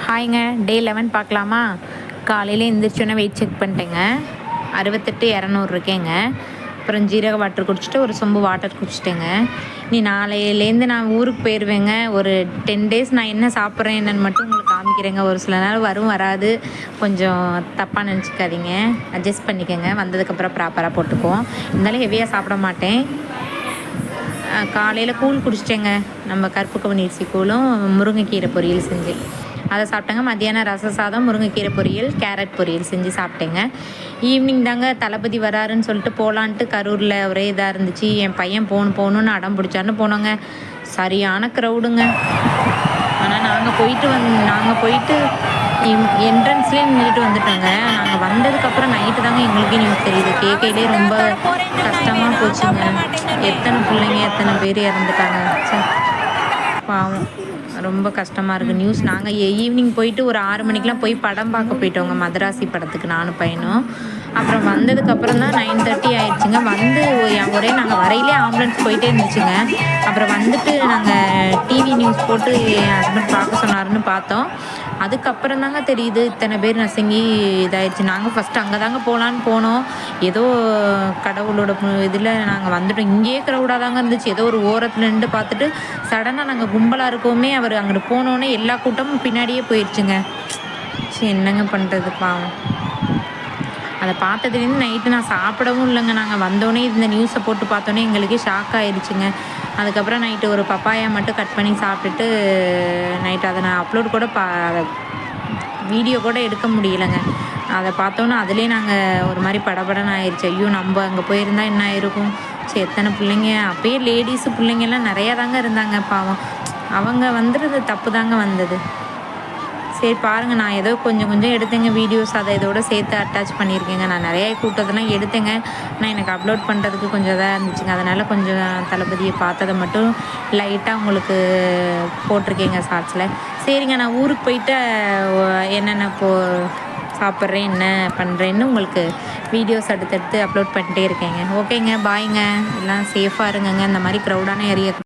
ஹாய்ங்க. டே 11 பார்க்கலாமா? காலையில் எழுந்திரிச்சோன்னே weight check பண்ணிட்டேங்க. 68 200 இருக்கேங்க. அப்புறம் ஜீரக வாட்டர் குடிச்சிட்டு ஒரு சொம்பு வாட்டர் குடிச்சிட்டேங்க. நீ நாளையிலேருந்து நான் ஊருக்கு போயிடுவேங்க. ஒரு 10 டேஸ் நான் என்ன சாப்பிட்றேன் என்னன்னு மட்டும் உங்களுக்கு காமிக்கிறேங்க. ஒரு சில நாள் வரும் வராது, கொஞ்சம் தப்பாக நினச்சிக்காதீங்க, அட்ஜஸ்ட் பண்ணிக்கோங்க. வந்ததுக்கப்புறம் ப்ராப்பராக போட்டுக்குவோம். இருந்தாலும் ஹெவியாக சாப்பிட மாட்டேன். காலையில் கூழ் குடிச்சிட்டேங்க. நம்ம கருப்பு கவுனி கூழும் முருங்கைக்கீரை பொரியல் செஞ்சு அதை சாப்பிட்டேங்க. மத்தியானம் ரச சாதம், முருங்கைக்கீரை பொரியல், கேரட் பொரியல் செஞ்சு சாப்பிட்டேங்க. ஈவினிங் தாங்க தளபதி வராருன்னு சொல்லிட்டு போகலான்ட்டு கரூரில் ஒரே இதாக இருந்துச்சு. என் பையன் போகணுன்னு அடம் பிடிச்சான்னு போனோங்க. சரியான க்ரௌடுங்க. ஆனால் நாங்கள் போயிட்டு என்ட்ரன்ஸ்லேயே நின்றுட்டு வந்துட்டோங்க. நாங்கள் வந்ததுக்கப்புறம் நைட்டு தாங்க எங்களுக்கே நியூஸ் தெரியுது. கேட்கையிலே ரொம்ப கஷ்டமாக போச்சுங்க. எத்தனை பிள்ளைங்க எத்தனை பேர் இறந்துட்டாங்க. பாவம், ரொம்ப கஷ்டமாக இருக்குது நியூஸ். நாங்கள் ஈவினிங் போயிட்டு ஒரு 6 மணிக்கெலாம் போய் படம் பார்க்க போயிட்டோங்க, மதராசி படத்துக்கு நானும் பையனும். அப்புறம் வந்ததுக்கப்புறம் தான் 9:30 ஆயிடுச்சுங்க. வந்து ஒரே நாங்கள் வரையிலே ஆம்புலன்ஸ் போயிட்டே இருந்துச்சுங்க. அப்புறம் வந்துட்டு நாங்கள் டிவி நியூஸ் போட்டு என் ஹஸ்பண்ட் பார்க்க சொன்னாருன்னு பார்த்தோம். அதுக்கப்புறம் தாங்க தெரியுது இத்தனை பேர் நசுங்கி இதாகிடுச்சு. நாங்கள் ஃபஸ்ட்டு அங்கே தாங்க போகலான்னு போனோம். ஏதோ கடவுளோட இதில் நாங்கள் வந்துட்டோம். இங்கேயே க்ரௌடாக தாங்க இருந்துச்சு. ஏதோ ஒரு ஓரத்தில் நின்று பார்த்துட்டு சடனாக நாங்கள் கும்பலாக இருக்கோமே, அவர் அங்கிட்டு போனோன்னே எல்லா கூட்டமும் பின்னாடியே போயிடுச்சுங்க. சரி, என்னங்க பண்ணுறது, பாவம். அதை பார்த்ததுலேருந்து நைட்டு நான் சாப்பிடவும் இல்லைங்க. நாங்கள் வந்தோடனே இந்த நியூஸை போட்டு பார்த்தோன்னே எங்களுக்கே ஷாக் ஆகிடுச்சுங்க. அதுக்கப்புறம் நைட்டு ஒரு பப்பாயா மட்டும் கட் பண்ணி சாப்பிட்டுட்டு நைட்டு அதை நான் அப்லோட் கூட வீடியோ கூட எடுக்க முடியலைங்க. அதை பார்த்தோன்னே அதிலே நாங்கள் ஒரு மாதிரி படபடன்னு ஆயிடுச்சு. ஐயோ, நம்ம அங்கே போயிருந்தால் என்ன ஆயிருக்கும். சரி, எத்தனை பிள்ளைங்க அப்போயே லேடிஸு பிள்ளைங்கெல்லாம் நிறையா தாங்க இருந்தாங்க. பாவம், அவங்க வந்துடுறது தப்பு தாங்க வந்தது. சரி பாருங்கள், நான் ஏதோ கொஞ்சம் எடுத்தேங்க வீடியோஸ், அதை இதோட சேர்த்து அட்டாச் பண்ணியிருக்கேங்க. நான் நிறையா கூட்டத்தெல்லாம் எடுத்தேங்க. ஆனால் எனக்கு அப்லோட் பண்ணுறதுக்கு கொஞ்சம் இதாக இருந்துச்சுங்க. அதனால் கொஞ்சம் தளபதியை பார்த்ததை மட்டும் லைட்டாக உங்களுக்கு போட்டிருக்கேங்க ஷார்ட்ஸில். சரிங்க, நான் ஊருக்கு போயிட்டு என்னென்ன சாப்பிட்றேன் என்ன பண்ணுறேன்னு உங்களுக்கு வீடியோஸ் அடுத்தடுத்து அப்லோட் பண்ணிட்டே இருக்கேங்க. ஓகேங்க, பாய்ங்க. எல்லாம் சேஃபாக இருங்கங்க. இந்த மாதிரி க்ரௌடான ஏரியா